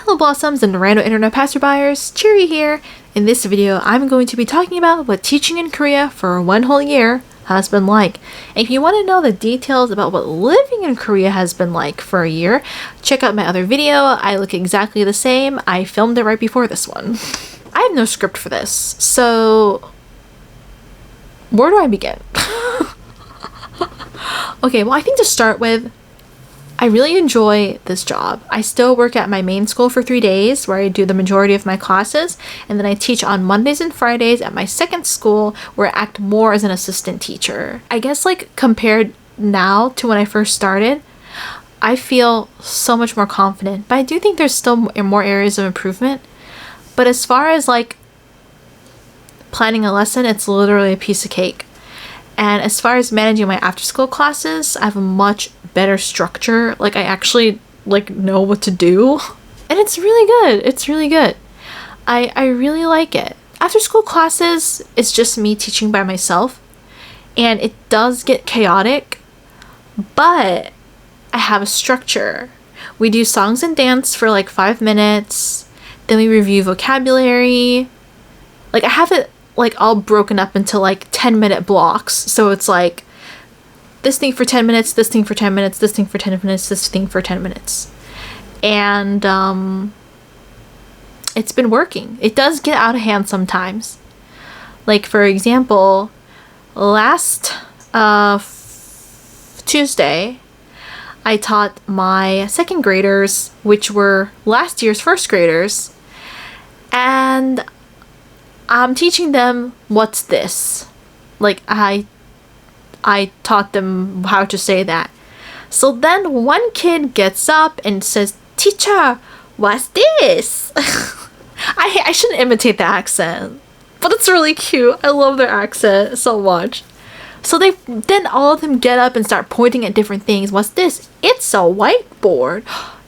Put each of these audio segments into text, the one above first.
Hello Blossoms and random internet passerbyers, Cherry here. In this video, I'm going to be talking about what teaching in Korea for 1 whole year has been like. And if you want to know the details about what living in Korea has been like for a year, check out my other video. I look exactly the same. I filmed it right before this one. I have no script for this, so where do I begin? Okay, well I think to start with, I really enjoy this job. I still work at my main school for 3 days where I do the majority of my classes, and then I teach on Mondays and Fridays at my second school where I act more as an assistant teacher. I guess like compared now to when I first started, I feel so much more confident, but I do think there's still more areas of improvement. But as far as like planning a lesson, it's literally a piece of cake. And as far as managing my after school classes, I have a much better structure. Like I actually like know what to do. And it's really good. It's really good. I really like it. After school classes, it's just me teaching by myself. And it does get chaotic, but I have a structure. We do songs and dance for like 5 minutes. Then we review vocabulary. Like I have it like all broken up into like 10-minute blocks. So it's like this thing for 10 minutes, this thing for 10 minutes, this thing for 10 minutes, this thing for 10 minutes. And it's been working. It does get out of hand sometimes. Like for example, last Tuesday, I taught my second graders, which were last year's first graders, and I'm teaching them what's this. Like I taught them how to say that. So then one kid gets up and says, "Teacher, what's this?" I shouldn't imitate the accent, but it's really cute. I love their accent so much. So then all of them get up and start pointing at different things. "What's this?" "It's a whiteboard."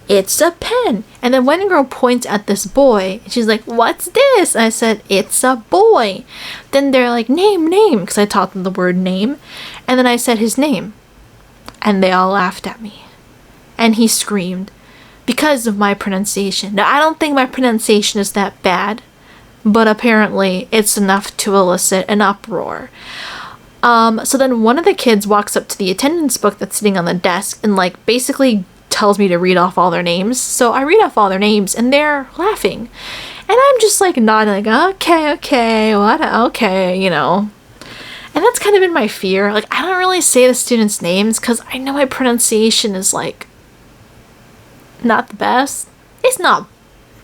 "It's a pen." And then one girl points at this boy and she's like, "What's this?" And I said, "It's a boy." Then they're like, name, because I taught them the word name. And then I said his name. And they all laughed at me. And he screamed because of my pronunciation. Now, I don't think my pronunciation is that bad, but apparently it's enough to elicit an uproar. So then one of the kids walks up to the attendance book that's sitting on the desk and like basically tells me to read off all their names. So I read off all their names and they're laughing. And I'm just like nodding like, okay, you know. And that's kind of been my fear. Like I don't really say the students' names because I know my pronunciation is like not the best. It's not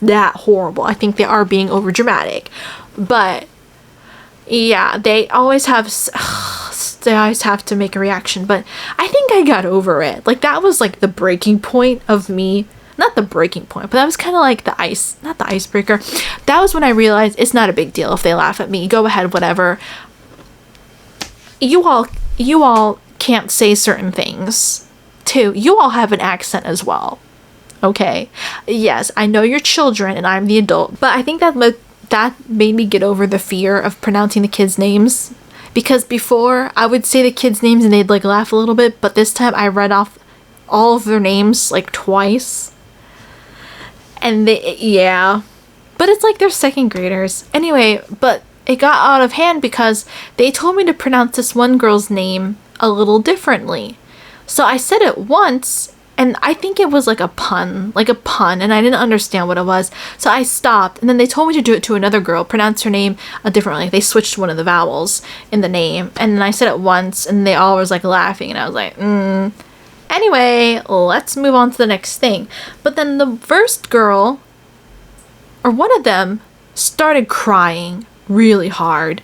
that horrible. I think they are being over dramatic. But yeah, they always have to make a reaction, but I think I got over it. Like that was like the breaking point of me. Not the breaking point, but that was kind of like not the icebreaker. That was when I realized it's not a big deal if they laugh at me. Go ahead, whatever. You all can't say certain things too. You all have an accent as well. Okay. Yes, I know you're children and I'm the adult, but I think that made me get over the fear of pronouncing the kids' names. Because before, I would say the kids' names and they'd like laugh a little bit, but this time I read off all of their names like twice. And yeah. But it's like they're second graders. Anyway, but it got out of hand because they told me to pronounce this one girl's name a little differently. So I said it once, and I think it was like a pun, and I didn't understand what it was. So I stopped, and then they told me to do it to another girl, pronounce her name differently. They switched one of the vowels in the name, and then I said it once, and they all was like laughing, and I was like, Anyway, let's move on to the next thing. But then the first girl, or one of them, started crying really hard,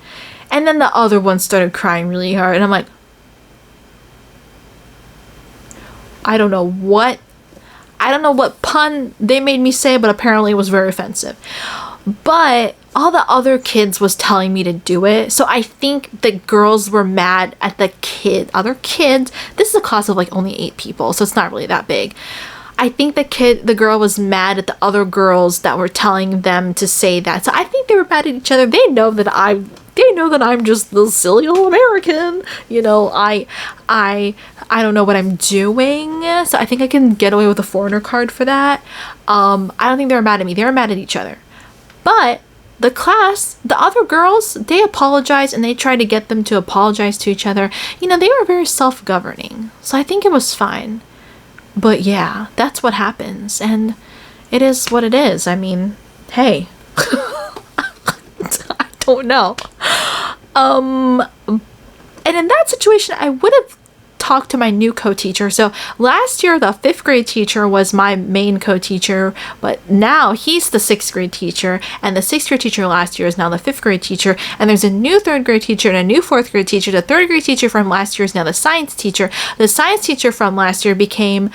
and then the other one started crying really hard, and I'm like, I don't know what pun they made me say, but apparently it was very offensive. But all the other kids was telling me to do it, so I think the girls were mad at the other kids. This is a class of like only 8 people, so it's not really that big. I think the girl was mad at the other girls that were telling them to say that. So I think they were mad at each other. They know that they know that I'm just the silly old American. You know, I don't know what I'm doing, so I think I can get away with a foreigner card for that. I don't think they were mad at me. They were mad at each other. But the class, the other girls, they apologized and they tried to get them to apologize to each other. You know, they were very self-governing, so I think it was fine. But yeah, that's what happens, and it is what it is. I mean, hey. I don't know. And in that situation, I would have talked to my new co-teacher. So last year, the 5th grade teacher was my main co-teacher, but now he's the 6th grade teacher, and the 6th grade teacher last year is now the 5th grade teacher, and there's a new 3rd grade teacher and a new 4th grade teacher. The 3rd grade teacher from last year is now the science teacher. The science teacher from last year became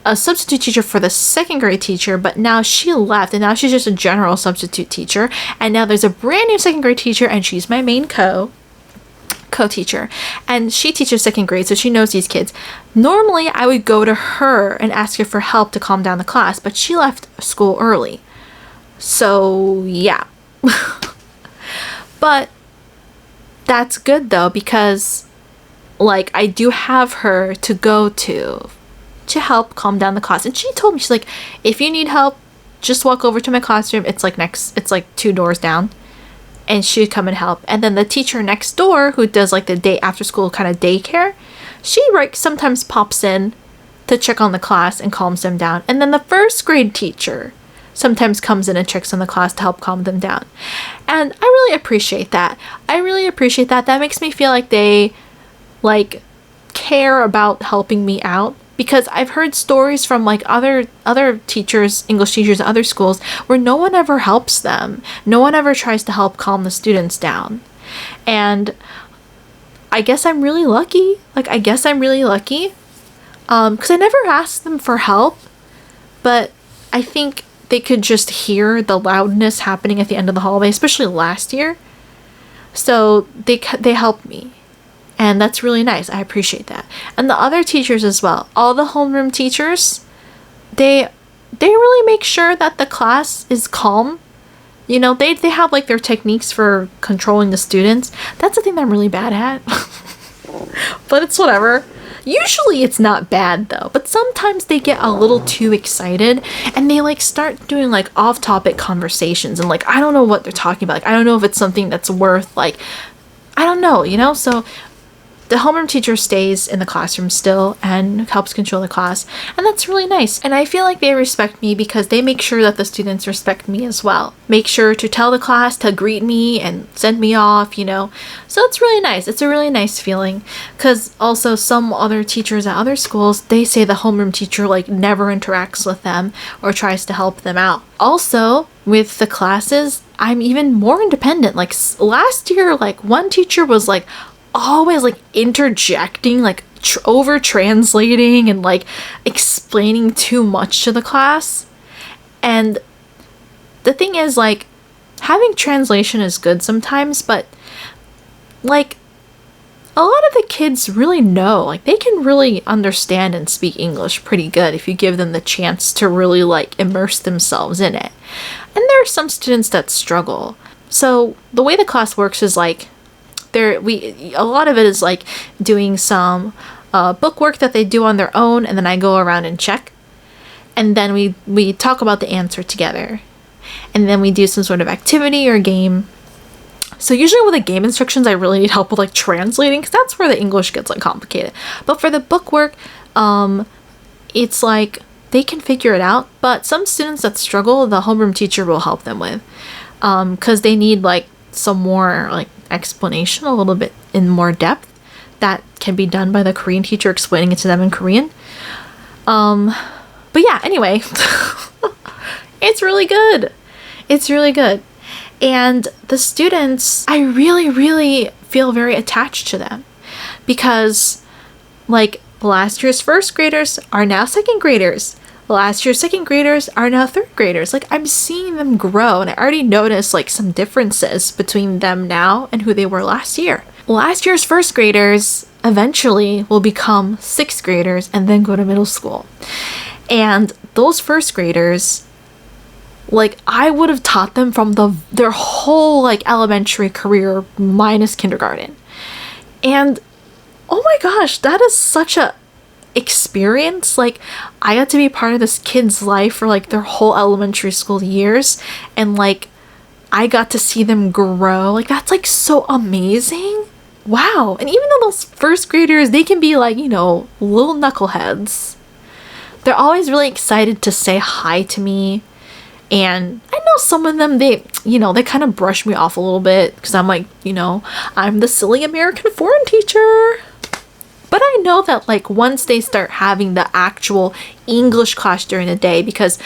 a substitute teacher for the 2nd grade teacher, but now she left and now she's just a general substitute teacher, and now there's a brand new 2nd grade teacher, and she's my main co-teacher, and she teaches 2nd grade, so she knows these kids. Normally I would go to her and ask her for help to calm down the class, but she left school early, so yeah. But that's good though, because like I do have her to go to help calm down the class. And she told me, she's like, if you need help, just walk over to my classroom. It's like 2 doors down, and she'd come and help. And then the teacher next door, who does like the day after school kind of daycare, she sometimes pops in to check on the class and calms them down. And then the 1st grade teacher sometimes comes in and checks on the class to help calm them down. And I really appreciate that. That makes me feel like they like care about helping me out. Because I've heard stories from like other teachers, English teachers at other schools, where no one ever helps them. No one ever tries to help calm the students down. And I guess I'm really lucky. Because I never asked them for help. But I think they could just hear the loudness happening at the end of the hallway, especially last year. So they helped me. And that's really nice. I appreciate that. And the other teachers as well. All the homeroom teachers, they really make sure that the class is calm. You know, they have like their techniques for controlling the students. That's the thing that I'm really bad at. But it's whatever. Usually it's not bad though. But sometimes they get a little too excited and they like start doing like off-topic conversations. And like, I don't know what they're talking about. Like, I don't know if it's something that's worth like, I don't know, you know? So the homeroom teacher stays in the classroom still and helps control the class, and that's really nice. And I feel like they respect me because they make sure that the students respect me as well. Make sure to tell the class to greet me and send me off, you know. So it's really nice. It's a really nice feeling, because also some other teachers at other schools, they say the homeroom teacher like never interacts with them or tries to help them out. Also, with the classes, I'm even more independent. Like last year, like one teacher was like always like interjecting, like over translating and like explaining too much to the class. And the thing is, like, having translation is good sometimes, but like a lot of the kids really know, like they can really understand and speak English pretty good if you give them the chance to really like immerse themselves in it. And there are some students that struggle. So the way the class works is like a lot of it is like doing some book work that they do on their own, and then I go around and check, and then we talk about the answer together, and then we do some sort of activity or game. So usually with the game instructions, I really need help with like translating, because that's where the English gets like complicated. But for the book work, it's like they can figure it out, but some students that struggle, the homeroom teacher will help them with, because they need like some more like explanation, a little bit in more depth, that can be done by the Korean teacher explaining it to them in Korean. But yeah, anyway, it's really good. It's really good. And the students, I really, really feel very attached to them, because like last year's 1st graders are now 2nd graders. Last year's 2nd graders are now 3rd graders. Like, I'm seeing them grow, and I already noticed like some differences between them now and who they were last year. Last year's 1st graders eventually will become 6th graders and then go to middle school. And those 1st graders, Like, I would have taught them from their whole, like, elementary career minus kindergarten. And, oh my gosh, that is such a experience. Like, I got to be part of this kid's life for, like, their whole elementary school years. And, like, I got to see them grow. Like, that's, like, so amazing. Wow. And even though those first graders, they can be, like, you know, little knuckleheads, they're always really excited to say hi to me. And I know some of them, they kind of brush me off a little bit because I'm like, you know, I'm the silly American foreign teacher. But I know that, like, once they start having the actual English class during the day, because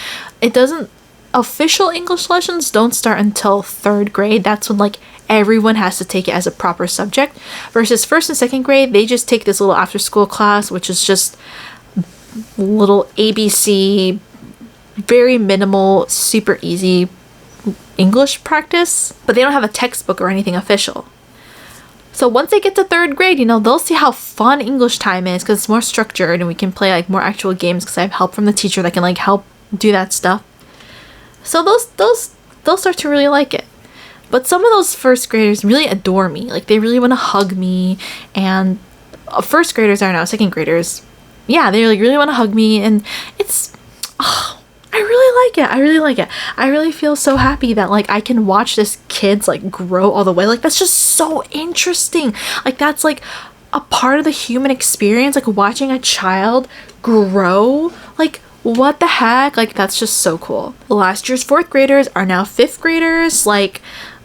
official English lessons don't start until 3rd grade. That's when, like, everyone has to take it as a proper subject. Versus 1st and 2nd grade, they just take this little after school class, which is just little ABC, very minimal, super easy English practice, but they don't have a textbook or anything official. So once they get to 3rd grade, you know, they'll see how fun English time is because it's more structured and we can play, like, more actual games because I have help from the teacher that can, like, help do that stuff. So they'll start to really like it. But some of those 1st graders really adore me. Like, they really want to hug me. And 1st graders are now 2nd graders. Yeah, they, like, really want to hug me, and it's I really like it. I really like it. I really feel so happy that, like, I can watch this kid's, like, grow all the way. Like, that's just so interesting. Like, that's, like, a part of the human experience. Like, watching a child grow. Like, what the heck? Like, that's just so cool. Last year's 4th graders are now 5th graders. Like,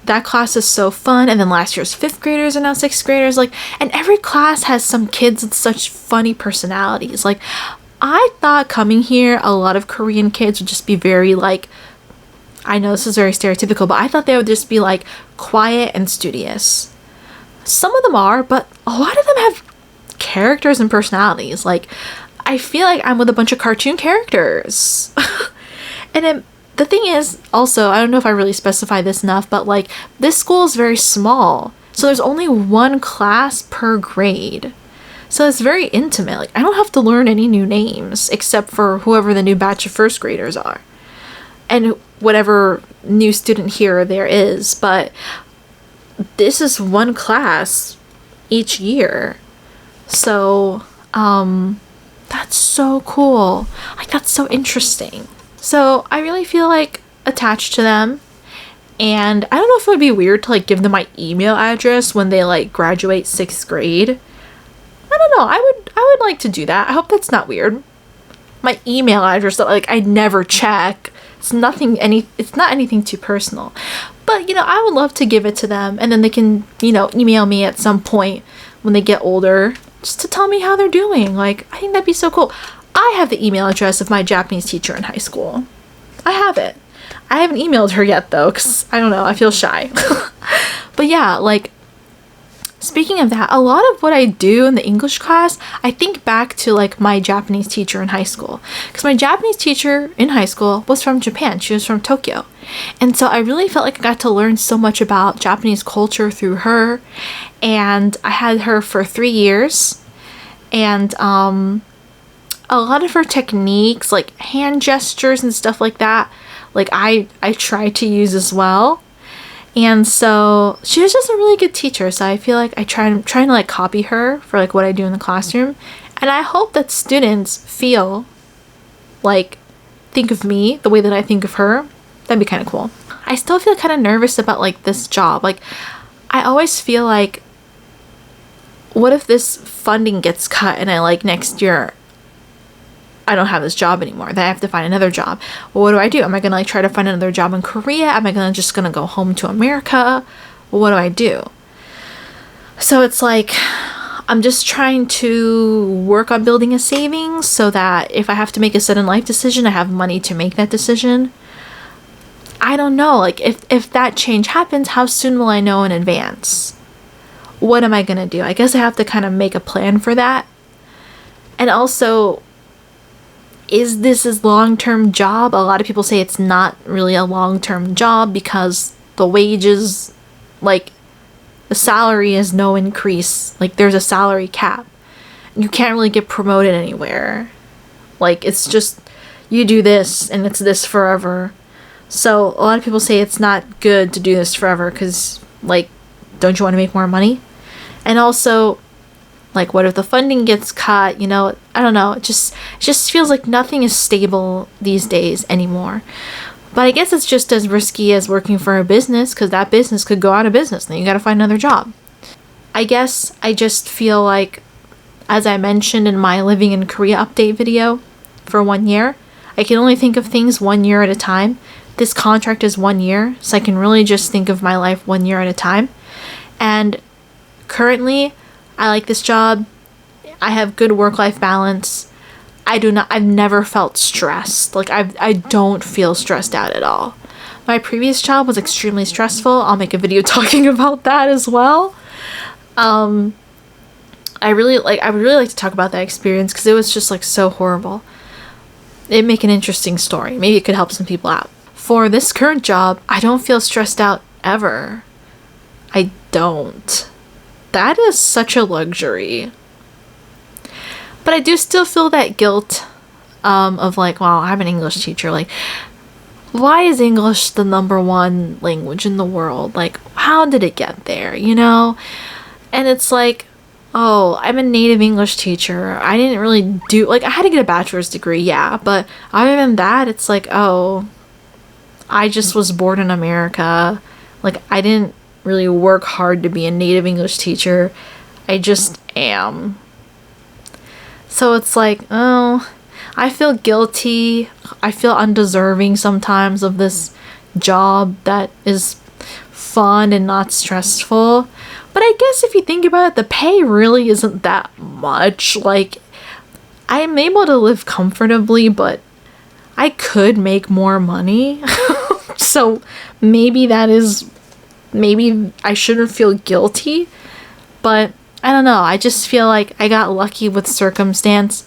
that class is so fun. And then last year's 5th graders are now 6th graders. Like, and every class has some kids with such funny personalities. Like, I thought coming here, a lot of Korean kids would just be very, like, I know this is very stereotypical, but I thought they would just be, like, quiet and studious. Some of them are, but a lot of them have characters and personalities. Like, I feel like I'm with a bunch of cartoon characters. And then the thing is, also, I don't know if I really specify this enough, but, like, this school is very small. So there's only one class per grade. So it's very intimate. Like, I don't have to learn any new names except for whoever the new batch of 1st graders are. And whatever new student here or there is. But this is one class each year. So, that's so cool. Like, that's so interesting. So I really feel, like, attached to them. And I don't know if it would be weird to, like, give them my email address when they, like, graduate 6th grade. I don't know. I would like to do that. I hope that's not weird. My email address that, like, I never check. It's not anything too personal. But, you know, I would love to give it to them, and then they can, you know, email me at some point when they get older just to tell me how they're doing. Like, I think that'd be so cool. I have the email address of my Japanese teacher in high school. I have it. I haven't emailed her yet, though, because, I don't know, I feel shy. But yeah, like, speaking of that, a lot of what I do in the English class, I think back to, like, my Japanese teacher in high school. Because my Japanese teacher in high school was from Japan. She was from Tokyo. And so I really felt like I got to learn so much about Japanese culture through her. And I had her for 3 years. And a lot of her techniques, like hand gestures and stuff like that, like, I try to use as well. And so she was just a really good teacher. So I feel like I'm trying to, like, copy her for, like, what I do in the classroom. And I hope that students feel like, think of me the way that I think of her. That'd be kind of cool. I still feel kind of nervous about, like, this job. Like, I always feel like, what if this funding gets cut and I, like, next year I don't have this job anymore, then I have to find another job. Well, what do I do? Am I gonna, like, try to find another job in Korea? Am I just gonna go home to America? Well, what do I do? So it's like, I'm just trying to work on building a savings so that if I have to make a sudden life decision, I have money to make that decision. I don't know, like, if that change happens, how soon will I know in advance? What am I gonna do? I guess I have to kind of make a plan for that. And also, is this a long-term job? A lot of people say it's not really a long-term job because the wages, like, the salary is no increase. Like, there's a salary cap. You can't really get promoted anywhere. Like, it's just, you do this and it's this forever. So a lot of people say it's not good to do this forever because, like, don't you want to make more money? And also, like, what if the funding gets cut? You know, I don't know. It just feels like nothing is stable these days anymore. But I guess it's just as risky as working for a business because that business could go out of business. Then you got to find another job. I guess I just feel like, as I mentioned in my living in Korea update video for 1 year, I can only think of things 1 year at a time. This contract is 1 year, so I can really just think of my life 1 year at a time. And currently, I like this job. I have good work-life balance. I've never felt stressed. Like, I don't feel stressed out at all. My previous job was extremely stressful. I'll make a video talking about that as well. I would really like to talk about that experience because it was just like so horrible. It'd make an interesting story. Maybe it could help some people out. For this current job, I don't feel stressed out ever. I don't. That is such a luxury. But I do still feel that guilt of like, wow, I'm an English teacher. Like, why is English the #1 language in the world? Like, how did it get there, you know? And it's like, oh, I'm a native English teacher. I didn't really do, like, I had to get a bachelor's degree, yeah. But other than that, it's like, oh, I just was born in America. Like, I didn't really work hard to be a native English teacher. I just am. So it's like, oh, I feel guilty. I feel undeserving sometimes of this job that is fun and not stressful. But I guess if you think about it, the pay really isn't that much. Like, I'm able to live comfortably, but I could make more money. So maybe I shouldn't feel guilty. But I don't know. I just feel like I got lucky with circumstance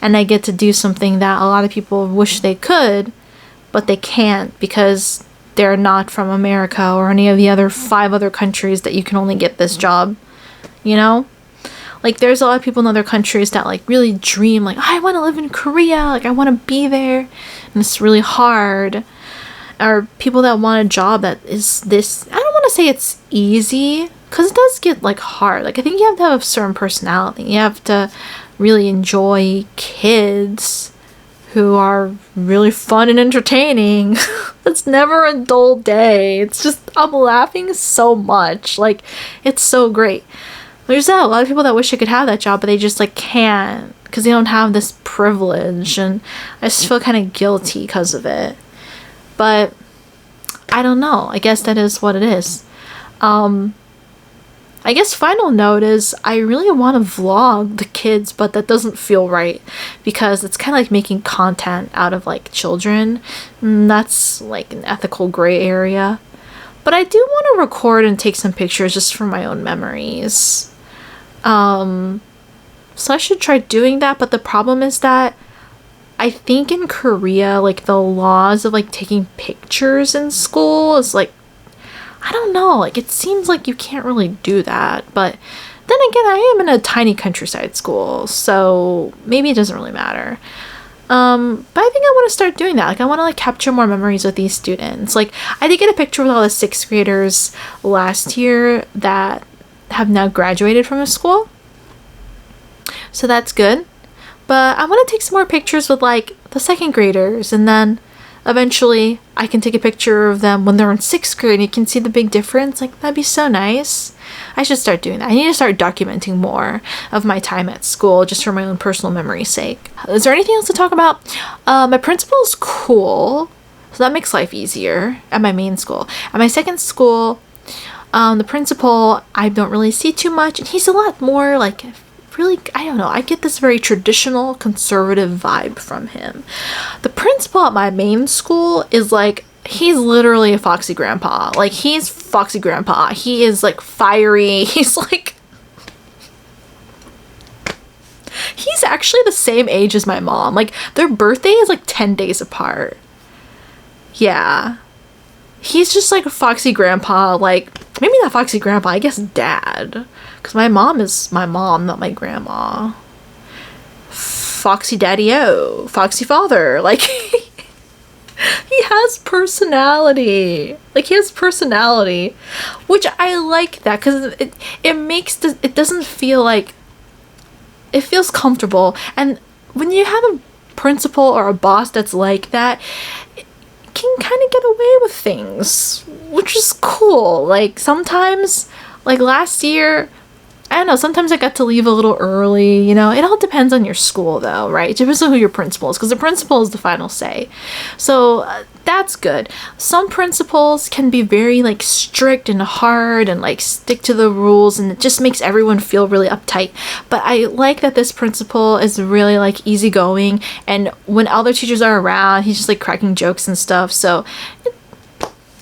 and I get to do something that a lot of people wish they could, but they can't because they're not from America or any of the other 5 other countries that you can only get this job, you know? Like, there's a lot of people in other countries that, like, really dream, like, I want to live in Korea, like, I want to be there, and it's really hard. Or people that want a job that is this, I don't want to say it's easy, because it does get, like, hard. Like, I think you have to have a certain personality. You have to really enjoy kids who are really fun and entertaining. It's never a dull day. It's just, I'm laughing so much. Like, it's so great. There's a lot of people that wish they could have that job, but they just, like, can't because they don't have this privilege, and I just feel kind of guilty because of it. But I don't know. I guess that is what it is. I guess final note is I really want to vlog the kids, but that doesn't feel right because it's kind of like making content out of like children. And that's like an ethical gray area. But I do want to record and take some pictures just for my own memories. So I should try doing that, but the problem is that I think in Korea, like the laws of like taking pictures in school is like, I don't know, like it seems like you can't really do that, but then again, I am in a tiny countryside school, so maybe it doesn't really matter. But I think I want to start doing that. Like I want to like capture more memories with these students. Like I did get a picture with all the 6th graders last year that have now graduated from the school. So that's good. But I want to take some more pictures with like the 2nd graders, and then eventually I can take a picture of them when they're in 6th grade and you can see the big difference. Like, that'd be so nice. I should start doing that. I need to start documenting more of my time at school just for my own personal memory's sake. Is there anything else to talk about? My principal's cool, so that makes life easier at my main school. At my 2nd school, the principal I don't really see too much, and he's a lot more like really, I don't know, I get this very traditional conservative vibe from him. The principal at my main school is like, he's literally a foxy grandpa. Like, he's foxy grandpa. He is like fiery. He's like, he's actually the same age as my mom. Like, their birthday is like 10 days apart. Yeah. He's just like a foxy grandpa, like, maybe not foxy grandpa, I guess dad. Because my mom is my mom, not my grandma. Foxy daddy-o, foxy father, like, He has personality. Like, he has personality, which I like that because it makes it doesn't feel like, it feels comfortable. And when you have a principal or a boss that's like that, it can kind of get away with things, which is cool. Like, sometimes, like last year, I don't know, sometimes I got to leave a little early, you know. It all depends on your school, though, right? It depends on who your principal is, because the principal is the final say. So that's good. Some principals can be very, like, strict and hard and, like, stick to the rules, and it just makes everyone feel really uptight. But I like that this principal is really, like, easygoing, and when other teachers are around, he's just, like, cracking jokes and stuff, so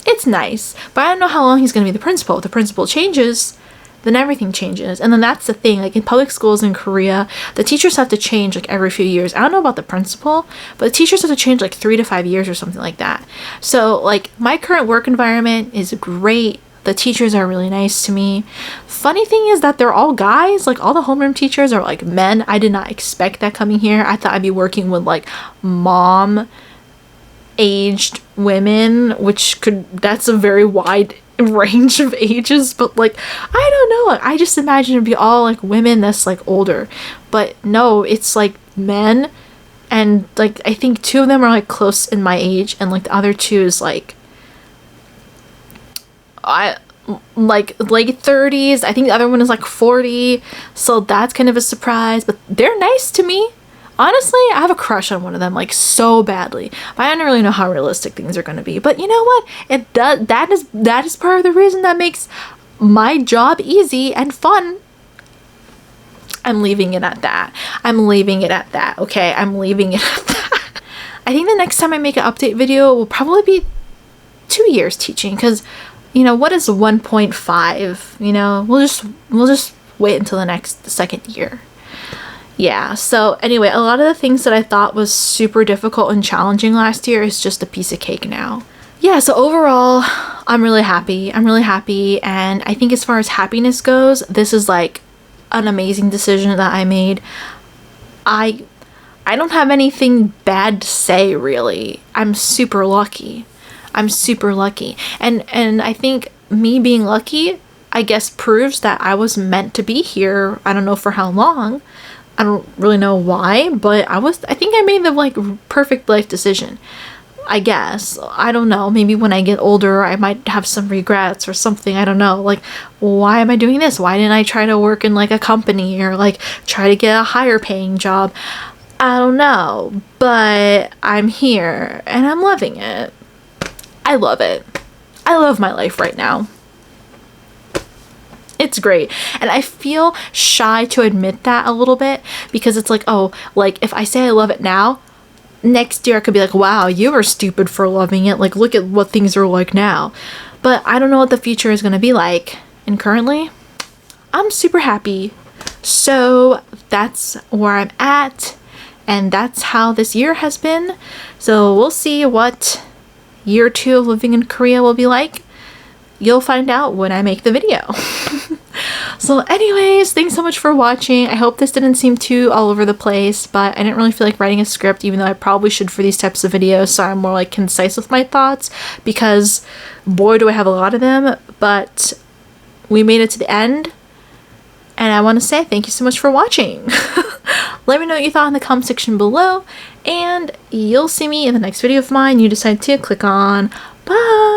it's nice. But I don't know how long he's going to be the principal. If the principal changes, then everything changes. And then that's the thing, like in public schools in Korea, the teachers have to change like every few years. I don't know about the principal, but the teachers have to change like 3 to 5 years or something like that. So like my current work environment is great. The teachers are really nice to me. Funny thing is that they're all guys. Like all the homeroom teachers are like men. I did not expect that coming here. I thought I'd be working with like mom aged women, that's a very wide range of ages, but like I don't know, I just imagine it'd be all like women that's like older, but no, it's like men, and like I think 2 of them are like close in my age, and like the other 2 is like I like late 30s. I think the other one is like 40, so that's kind of a surprise, but they're nice to me. Honestly, I have a crush on one of them, like, so badly. But I don't really know how realistic things are going to be. But you know what? It does. That is part of the reason that makes my job easy and fun. I'm leaving it at that. Okay? I'm leaving it at that. I think the next time I make an update video will probably be 2 years teaching. Because, you know, what is 1.5? You know, we'll just wait until the second year. Yeah, so anyway, a lot of the things that I thought was super difficult and challenging last year is just a piece of cake now. Yeah, so overall, I'm really happy. And I think as far as happiness goes, this is like an amazing decision that I made. I don't have anything bad to say, really. I'm super lucky. And I think me being lucky, I guess, proves that I was meant to be here. I don't know for how long. I don't really know why, but I think I made the like perfect life decision. I guess. I don't know. Maybe when I get older, I might have some regrets or something. I don't know. Like, why am I doing this? Why didn't I try to work in like a company or like try to get a higher paying job? I don't know, but I'm here and I'm loving it. I love it. I love my life right now. It's great. And I feel shy to admit that a little bit because it's like, oh, like if I say I love it now, next year I could be like, wow, you were stupid for loving it. Like, look at what things are like now. But I don't know what the future is going to be like. And currently, I'm super happy. So that's where I'm at. And that's how this year has been. So we'll see what year 2 of living in Korea will be like. You'll find out when I make the video. So anyways, thanks so much for watching. I hope this didn't seem too all over the place, but I didn't really feel like writing a script, even though I probably should for these types of videos, so I'm more like concise with my thoughts, because boy do I have a lot of them. But we made it to the end, and I want to say thank you so much for watching. Let me know what you thought in the comment section below, and you'll see me in the next video of mine you decide to click on. Bye!